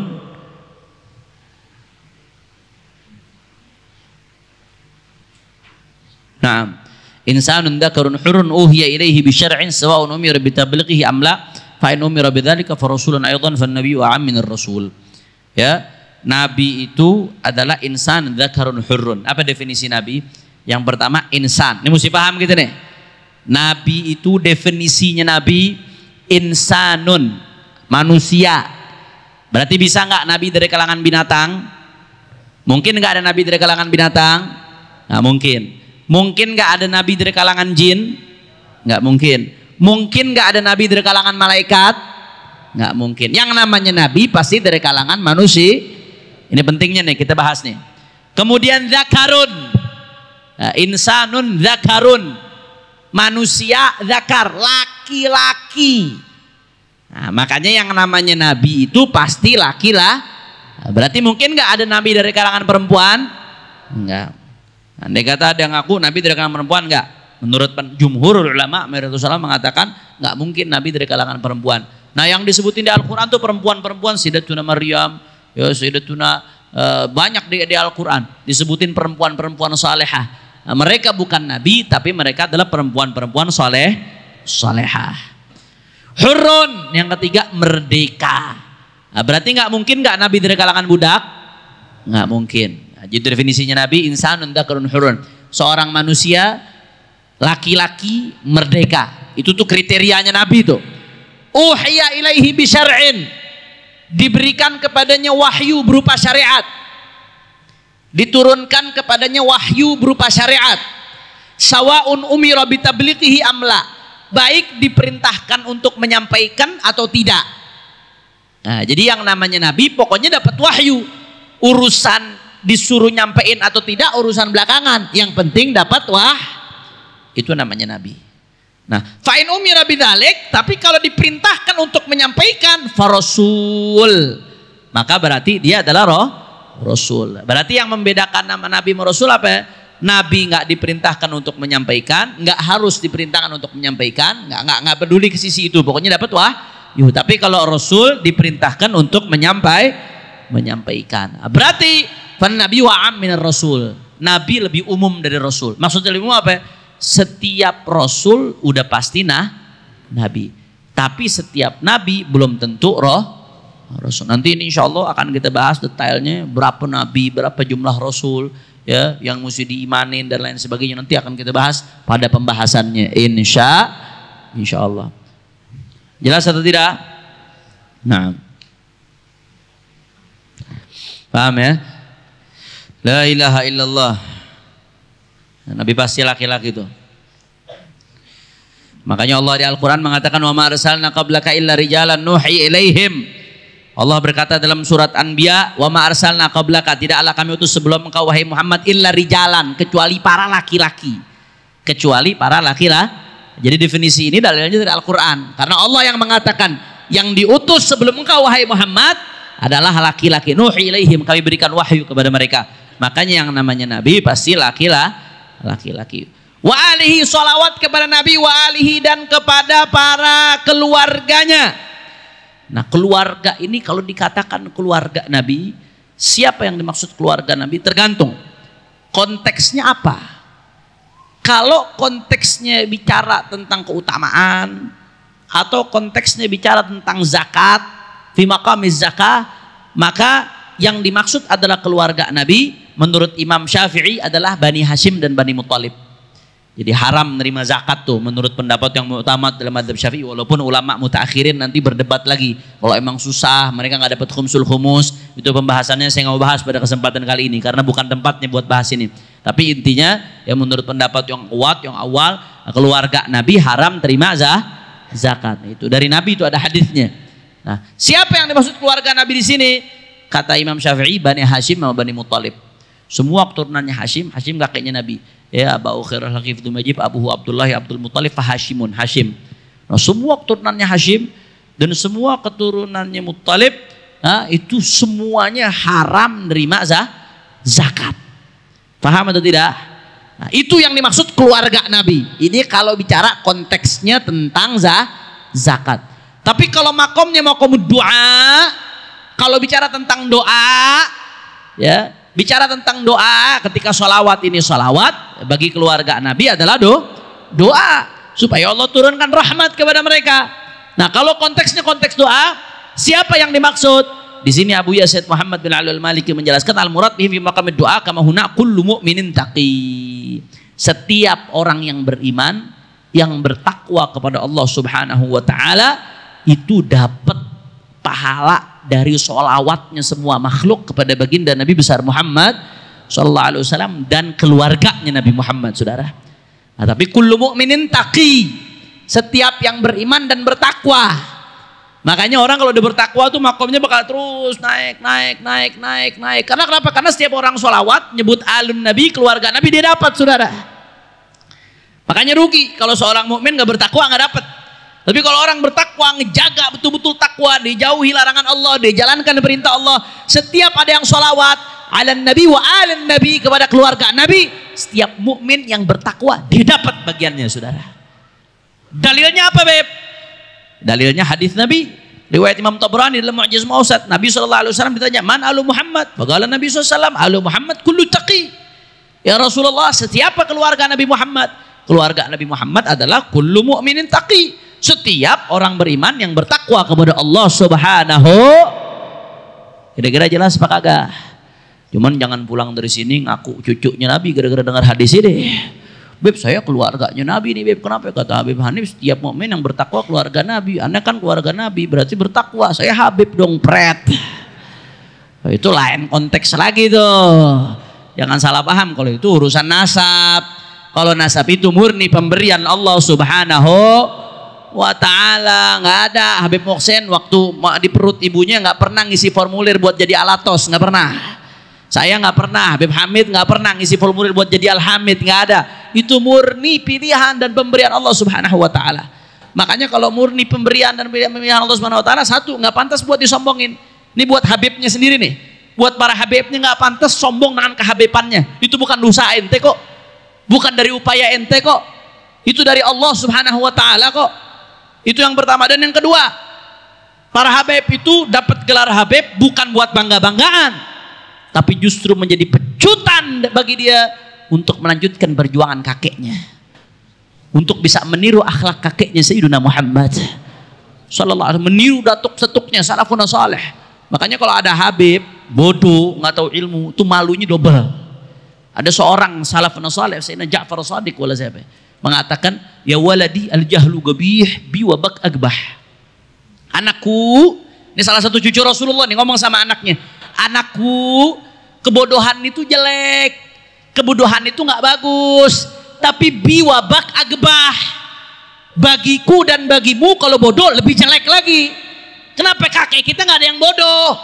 Naam, insanun dzakarun hurrun uhiya ilaihi bi syar'in sawa'un umira bi tablighihi am la, fa in umira bidzalika fa rasulun aidan fa nabiyyu a'am min ar-rasul. Ya, nabi itu adalah insan dzakarun hurrun. Apa definisi nabi? Yang pertama insan. Ini mesti paham gitu nih. Nabi itu definisinya nabi insanun, manusia. Berarti bisa nggak nabi dari kalangan binatang? Mungkin nggak ada nabi dari kalangan binatang? Nggak mungkin. Mungkin nggak ada nabi dari kalangan jin? Nggak mungkin. Mungkin nggak ada nabi dari kalangan malaikat? Nggak mungkin. Yang namanya nabi pasti dari kalangan manusia. Ini pentingnya nih kita bahas nih. Kemudian zakarun, insanun zakarun, manusia zakar, laki-laki. Nah, makanya yang namanya nabi itu pasti laki lah. Berarti mungkin nggak ada nabi dari kalangan perempuan? Enggak. Andai kata ada yang ngaku nabi dari kalangan perempuan, enggak. Menurut jumhur ulama, Rasulullah mengatakan nggak mungkin nabi dari kalangan perempuan. Nah, yang disebutin di Al-Quran tuh perempuan-perempuan, Sayyidatuna Maryam, ya Sayyidatuna, banyak di Al-Quran disebutin perempuan-perempuan salehah. Nah, mereka bukan nabi, tapi mereka adalah perempuan-perempuan salehah. Hurun, yang ketiga merdeka. Nah, berarti nggak mungkin nggak nabi dari kalangan budak? Nggak mungkin. Nah, jadi definisinya nabi insanun dzakarun hurun, seorang manusia laki-laki merdeka. Itu tuh kriterianya nabi tuh. Uhiya ilaihi bisyar'in, diberikan kepadanya wahyu berupa syariat, diturunkan kepadanya wahyu berupa syariat. Sawa'un umira bitablighihi amla, baik diperintahkan untuk menyampaikan atau tidak. Nah, jadi yang namanya nabi pokoknya dapat wahyu. Urusan disuruh nyampein atau tidak urusan belakangan, yang penting dapat itu namanya nabi. Nah, fa'in umira bidzalik, tapi kalau diperintahkan untuk menyampaikan farasul, maka berarti dia adalah rasul. Berarti yang membedakan nama nabi sama rasul apa ya? Nabi nggak diperintahkan untuk menyampaikan, nggak harus diperintahkan untuk menyampaikan, nggak peduli ke sisi itu, pokoknya dapat wahyu. Tapi kalau rasul diperintahkan untuk menyampaikan. Berarti fan nabi wa'am minar rasul. Nabi lebih umum dari rasul. Maksudnya lebih umum apa ya? Setiap rasul udah pasti nabi, tapi setiap nabi belum tentu rasul. Nanti ini insya Allah akan kita bahas detailnya, berapa nabi, berapa jumlah rasul ya yang mesti diimanin dan lain sebagainya. Nanti akan kita bahas pada pembahasannya insya Allah. Jelas atau tidak? Nah, paham ya? La ilaha illallah. Nabi pasti laki-laki itu. Makanya Allah di Al-Quran mengatakan wa ma arsalna qablaka illa rijalan nuhi ilaihim. Allah berkata dalam surat Anbiya, wa ma arsalna qablaka, tidaklah kami utus sebelum engkau wahai Muhammad illa rijalan, kecuali para laki-laki. Kecuali para laki-laki. Jadi definisi ini dalilnya dari Al-Quran. Karena Allah yang mengatakan yang diutus sebelum engkau wahai Muhammad adalah laki-laki. Nuhi ilaihim, kami berikan wahyu kepada mereka. Makanya yang namanya nabi pasti laki-laki. Wa alihi, salawat kepada nabi, wa alihi, dan kepada para keluarganya. Nah, keluarga ini kalau dikatakan keluarga nabi, siapa yang dimaksud keluarga nabi tergantung konteksnya apa. Kalau konteksnya bicara tentang keutamaan atau konteksnya bicara tentang zakat, fi maqamiz zakah, maka yang dimaksud adalah keluarga nabi menurut Imam Syafi'i adalah Bani Hashim dan Bani Muttalib. Jadi haram menerima zakat tuh menurut pendapat yang utama dalam madzhab Syafi'i, walaupun ulama mutaakhirin nanti berdebat lagi. Kalau emang susah mereka nggak dapat khumsul khumus, itu pembahasannya saya nggak mau bahas pada kesempatan kali ini karena bukan tempatnya buat bahas ini. Tapi intinya ya menurut pendapat yang kuat yang awal, keluarga Nabi haram terima zakat. Itu dari Nabi, itu ada hadisnya. Nah, siapa yang dimaksud keluarga Nabi di sini? Kata Imam Syafi'i Bani Hashim sama Bani Muttalib. Semua keturunannya Hashim, Hashim kakeknya Nabi. Ya, Abu Khairul Haqif Majib, Abu Abdullah Abdul Muttalib Hashimun, Hashim. Nah, semua keturunannya Hashim dan semua keturunannya Muttalib, nah, itu semuanya haram nerima zakat. Paham atau tidak? Nah, itu yang dimaksud keluarga Nabi. Ini kalau bicara konteksnya tentang zakat. Tapi kalau makomnya makom doa, kalau bicara tentang doa, ya, bicara tentang doa ketika sholawat, ini sholawat bagi keluarga Nabi adalah doa supaya Allah turunkan rahmat kepada mereka. Nah, kalau konteksnya konteks doa, siapa yang dimaksud? Di sini Abu Yazid Muhammad bin Ali al-Maliki menjelaskan al-murad bihi fi maqamid doa kama huna kullu mu'minin taqi. Setiap orang yang beriman, yang bertakwa kepada Allah Subhanahu wa taala itu dapat pahala dari sholawatnya semua makhluk kepada baginda Nabi besar Muhammad sallallahu alaihi wasallam dan keluarganya Nabi Muhammad, saudara. Nah, tapi kullu mu'minin taqi, setiap yang beriman dan bertakwa. Makanya orang kalau udah bertakwa tuh makomnya bakal terus naik. Karena kenapa? Karena setiap orang sholawat nyebut alun Nabi, keluarga Nabi, dia dapat, saudara. Makanya rugi kalau seorang mukmin nggak bertakwa, nggak dapat. Tapi kalau orang bertakwa, ngejaga betul-betul takwa, dijauhi larangan Allah, dijalankan perintah Allah, setiap ada yang sholawat alan Nabi wa alan Nabi kepada keluarga Nabi, setiap mukmin yang bertakwa dia dapat bagiannya, saudara. Dalilnya apa, Beb? Dalilnya hadis Nabi riwayat Imam Tabrani dalam Mu'jizah Ausat. Nabi SAW ditanya, man alu Muhammad? Faqala Nabi SAW, alu Muhammad kullu taqi. Ya Rasulullah, setiap keluarga Nabi Muhammad? Keluarga Nabi Muhammad adalah kullu mu'minin taqi, setiap orang beriman yang bertakwa kepada Allah Subhanahu. Kira-kira jelas apa kagak? Cuman jangan pulang dari sini ngaku cucunya Nabi gara-gara dengar hadis ini. Beb, saya keluarganya Nabi nih, Beb. Kenapa? Kata Habib Hanif, setiap mukmin yang bertakwa keluarga Nabi. Anda kan keluarga Nabi, berarti bertakwa. Saya Habib dong, pret. Itu lain konteks lagi tuh. Jangan salah paham, kalau itu urusan nasab. Kalau nasab itu murni pemberian Allah Subhanahu wa ta'ala. Nggak ada Habib Muhsin waktu di perut ibunya nggak pernah ngisi formulir buat jadi alatos, nggak pernah. Saya nggak pernah, Habib Hamid nggak pernah ngisi formulir buat jadi Al-Hamid, nggak ada. Itu murni pilihan dan pemberian Allah Subhanahu wa taala. Makanya kalau murni pemberian dan pilihan Allah Subhanahu wa taala, satu, nggak pantas buat disombongin. Ini buat Habibnya sendiri nih. Buat para Habibnya nggak pantas sombong dengan kehabibannya. Itu bukan dosa ente kok. Bukan dari upaya ente kok. Itu dari Allah Subhanahu wa taala kok. Itu yang pertama. Dan yang kedua, para Habib itu dapat gelar Habib bukan buat bangga-banggaan, tapi justru menjadi pecutan bagi dia untuk melanjutkan perjuangan kakeknya, untuk bisa meniru akhlak kakeknya Sayyidina Muhammad sallallahu alaihi wasallam, meniru datuk setuknya salafun salih. Makanya kalau ada Habib bodoh, nggak tahu ilmu, itu malunya double. Ada seorang salafun salih, Sayyidina Ja'far Shadiq wala siapa, mengatakan, ya waladi al jahlu gabih bi wabak agbah. Anakku, ini salah satu cucu Rasulullah nih ngomong sama anaknya, anakku, kebodohan itu jelek, kebodohan itu nggak bagus, tapi biwabak agbah, bagiku dan bagimu kalau bodoh lebih jelek lagi. Kenapa? Kakek kita nggak ada yang bodoh,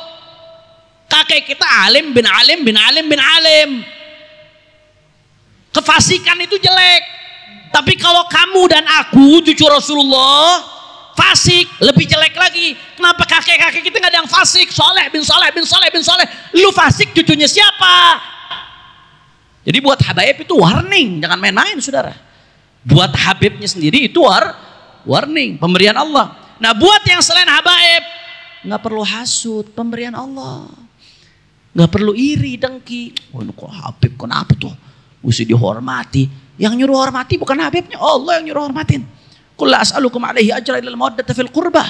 kakek kita alim bin alim bin alim bin alim. Kefasikan itu jelek, tapi kalau kamu dan aku cucu Rasulullah fasik lebih jelek lagi. Kenapa? Kakek-kakek kita nggak ada yang fasik. Soleh bin Soleh bin Soleh bin Soleh. Lu fasik, cucunya siapa? Jadi buat Habaib itu warning, jangan main-main, saudara. Buat Habibnya sendiri itu warning, pemberian Allah. Nah, buat yang selain Habaib nggak perlu hasud, pemberian Allah. Nggak perlu iri, dengki. Oh, kok Habib kenapa tuh? Mesti dihormati. Yang nyuruh hormati bukan Habibnya, Allah yang nyuruh hormatin. Qul la as'alukum alaihi ajra illa al-mawaddata fil qurbah.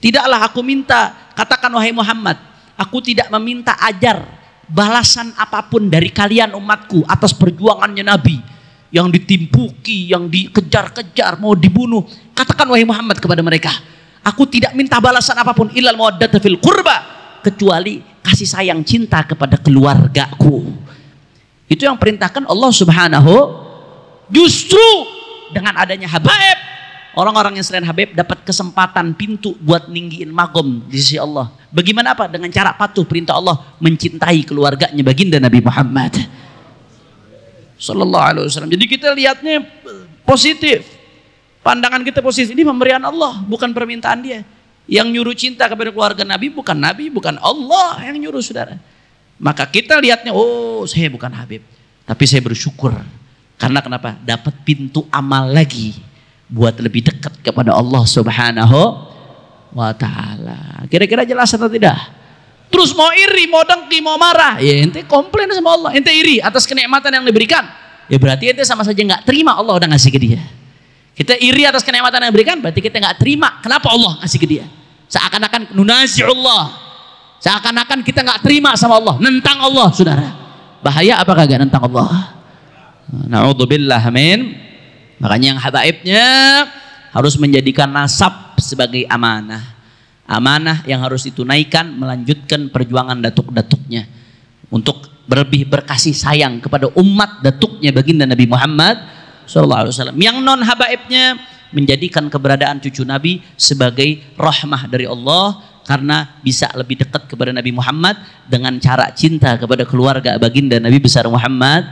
Tidaklah aku minta, katakan wahai Muhammad, aku tidak meminta ajar balasan apapun dari kalian umatku atas perjuangannya Nabi yang ditimpuki, yang dikejar-kejar, mau dibunuh. Katakan wahai Muhammad kepada mereka, aku tidak minta balasan apapun illa al-mawaddata fil qurbah, kecuali kasih sayang cinta kepada keluargaku. Itu yang perintahkan Allah Subhanahu. Justru dengan adanya Habaib, orang-orang yang selain Habib dapat kesempatan pintu buat ninggiin magom di sisi Allah. Bagaimana apa? Dengan cara patuh perintah Allah, mencintai keluarganya baginda Nabi Muhammad sallallahu alaihi wasallam. Jadi kita lihatnya positif. Pandangan kita positif. Ini pemberian Allah, bukan permintaan dia. Yang nyuruh cinta kepada keluarga Nabi, bukan Allah yang nyuruh, saudara. Maka kita lihatnya, oh saya bukan Habib, tapi saya bersyukur. Karena kenapa? Dapat pintu amal lagi buat lebih dekat kepada Allah Subhanahu wa ta'ala. Kira-kira jelas atau tidak? Terus mau iri, mau dengki, mau marah, ya ente komplain sama Allah. Ente iri atas kenikmatan yang diberikan, ya berarti ente sama saja nggak terima Allah udah ngasih ke dia. Kita iri atas kenikmatan yang diberikan, berarti kita nggak terima kenapa Allah ngasih ke dia. Seakan-akan nunazi'ullah, seakan-akan kita nggak terima sama Allah, nentang Allah, saudara. Bahaya apa kagak nentang Allah? Na'udzubillah, amin. Makanya yang habaibnya harus menjadikan nasab sebagai amanah. Amanah yang harus ditunaikan, melanjutkan perjuangan datuk-datuknya untuk berlebih berkasih sayang kepada umat datuknya baginda Nabi Muhammad SAW. Yang non habaibnya menjadikan keberadaan cucu Nabi sebagai rahmah dari Allah, karena bisa lebih dekat kepada Nabi Muhammad dengan cara cinta kepada keluarga baginda Nabi besar Muhammad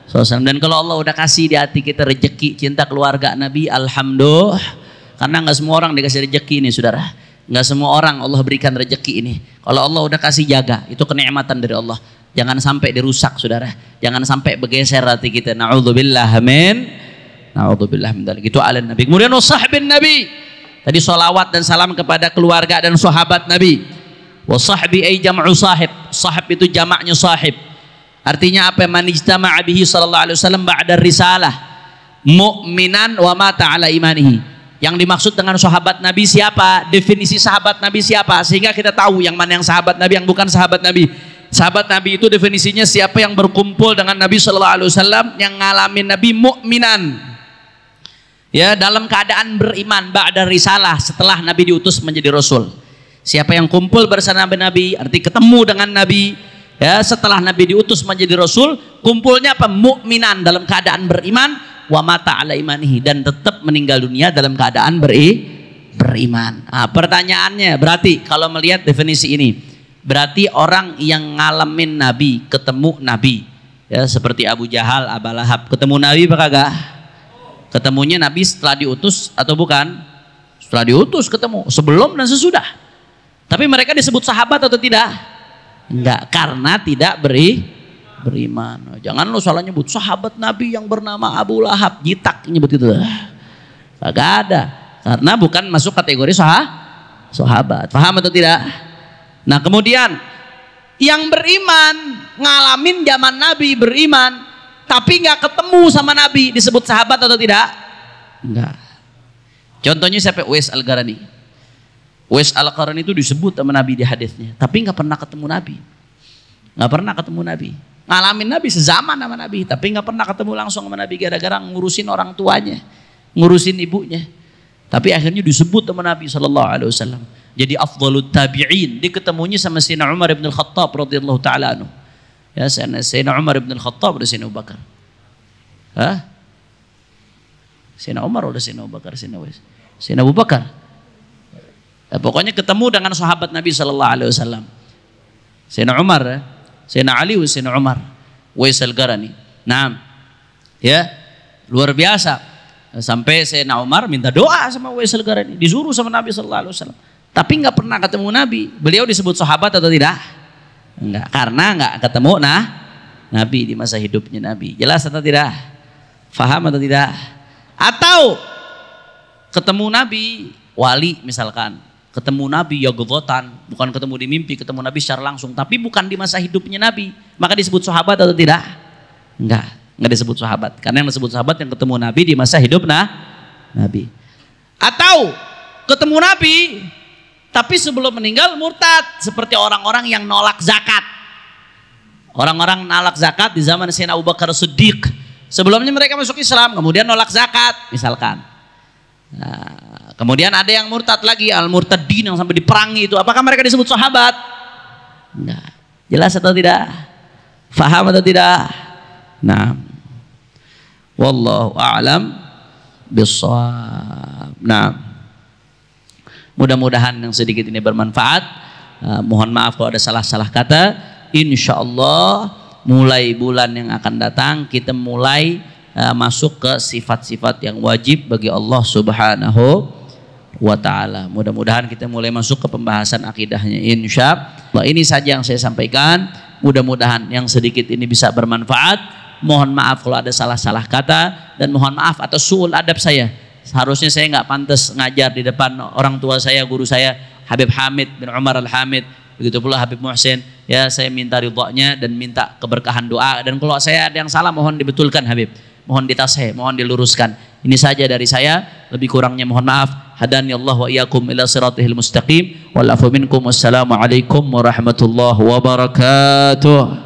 SAW. Dan kalau Allah udah kasih di hati kita rezeki cinta keluarga Nabi, alhamdulillah. Karena nggak semua orang dikasih rezeki ini, saudara. Nggak semua orang Allah berikan rezeki ini. Kalau Allah udah kasih, jaga, itu kenikmatan dari Allah. Jangan sampai dirusak, saudara. Jangan sampai bergeser hati kita. Na'udzubillah, amin. Na'udzubillah min dzalik. Itu ala Nabi. Kemudian wasahbin Nabi. Tadi sholawat dan salam kepada keluarga dan sahabat Nabi. Wasahbi ay jam'u sahib. Sahib itu jamaknya sahib. Artinya apa? Man ijtama'a bihi sallallahu alaihi wasallam ba'da risalah mu'minan wa mata ala imanihi. Yang dimaksud dengan sahabat Nabi siapa? Definisi sahabat Nabi siapa? Sehingga kita tahu yang mana yang sahabat Nabi, yang bukan sahabat Nabi. Sahabat Nabi itu definisinya siapa yang berkumpul dengan Nabi sallallahu alaihi wasallam, yang ngalamin Nabi mu'minan. Ya, dalam keadaan beriman ba'da risalah, setelah Nabi diutus menjadi rasul. Siapa yang kumpul bersama Nabi, arti ketemu dengan Nabi, ya, setelah Nabi diutus menjadi rasul, kumpulnya apa? Mu'minan, dalam keadaan beriman, wa mata ala imanihi, dan tetap meninggal dunia dalam keadaan beriman. Nah, pertanyaannya, berarti kalau melihat definisi ini, berarti orang yang ngalamin Nabi, ketemu Nabi, ya, seperti Abu Jahal, Abu Lahab, ketemu Nabi apa kagak? Ketemunya Nabi setelah diutus atau bukan? Setelah diutus ketemu, sebelum dan sesudah. Tapi mereka disebut sahabat atau tidak? Enggak, karena tidak beriman. Jangan lo salah nyebut sahabat Nabi yang bernama Abu Lahab, jitak nyebut itu. Kagak ada, karena bukan masuk kategori sahabat. Paham atau tidak? Nah, kemudian yang beriman, ngalamin zaman Nabi beriman, tapi nggak ketemu sama Nabi, disebut sahabat atau tidak? Enggak. Contohnya siapa? Uwais Al-Qarani. Uwais Al-Qarani itu disebut sama Nabi di hadisnya, tapi nggak pernah ketemu Nabi. Nggak pernah ketemu Nabi. Ngalamin Nabi sezaman sama Nabi, tapi nggak pernah ketemu langsung sama Nabi, gara-gara ngurusin orang tuanya, ngurusin ibunya. Tapi akhirnya disebut sama Nabi sallallahu alaihi wasallam. Jadi afdalut tabi'in. Dia ketemunya sama Sayyidina Umar bin Al-Khattab radhiyallahu taala anhu. Ya, Sayyidina Umar bin Al-Khattab dan Sayyidina Abu Bakar. Hah? Sayyidina Umar atau Sayyidina Abu Bakar? Sayyidina Abu Bakar. Ya, pokoknya ketemu dengan sahabat Nabi sallallahu alaihi wasallam. Sayyidina Umar, Sayyidina Ali, Sayyidina Umar, Uwais Al-Qarani. Nah, ya, luar biasa. Sampai Sayyidina Umar minta doa sama Uwais Al-Qarani, disuruh sama Nabi sallallahu alaihi wasallam. Tapi nggak pernah ketemu Nabi. Beliau disebut sahabat atau tidak? Enggak, karena nggak ketemu Nabi di masa hidupnya Nabi. Jelas atau tidak? Faham atau tidak? Atau ketemu Nabi wali misalkan, ketemu Nabi yaqdzatan, bukan ketemu di mimpi, ketemu Nabi secara langsung, tapi bukan di masa hidupnya Nabi, maka disebut sahabat atau tidak? Enggak disebut sahabat, karena yang disebut sahabat yang ketemu Nabi di masa hidup Nabi. Atau ketemu Nabi tapi sebelum meninggal murtad, seperti orang-orang yang nolak zakat. Orang-orang nolak zakat di zaman Sayyidina Abu Bakar Siddiq. Sebelumnya mereka masuk Islam, kemudian nolak zakat misalkan. Nah, kemudian ada yang murtad lagi, al-murtadin, yang sampai diperangi itu. Apakah mereka disebut sahabat? Enggak. Jelas atau tidak? Faham atau tidak? Nah, wallahu a'lam bissawab. Nah, mudah-mudahan yang sedikit ini bermanfaat. Mohon maaf kalau ada salah-salah kata. Insya Allah mulai bulan yang akan datang kita mulai masuk ke sifat-sifat yang wajib bagi Allah Subhanahu wa ta'ala. Mudah-mudahan kita mulai masuk ke pembahasan akidahnya, insya Allah. Ini saja yang saya sampaikan. Mudah-mudahan yang sedikit ini bisa bermanfaat. Mohon maaf kalau ada salah-salah kata, dan mohon maaf atas suul adab saya. Seharusnya saya nggak pantas ngajar di depan orang tua saya, guru saya Habib Hamid bin Umar Al-Hamid, begitu pula Habib Muhsin. Ya, saya minta ridhonya dan minta keberkahan doa, dan kalau saya ada yang salah mohon dibetulkan Habib, mohon ditasih, mohon diluruskan. Ini saja dari saya, lebih kurangnya mohon maaf. Hadani Allah wa iyyakum ila siratihil mustaqim. Wal afu minkum. Wassalamualaikum warahmatullahi wabarakatuh.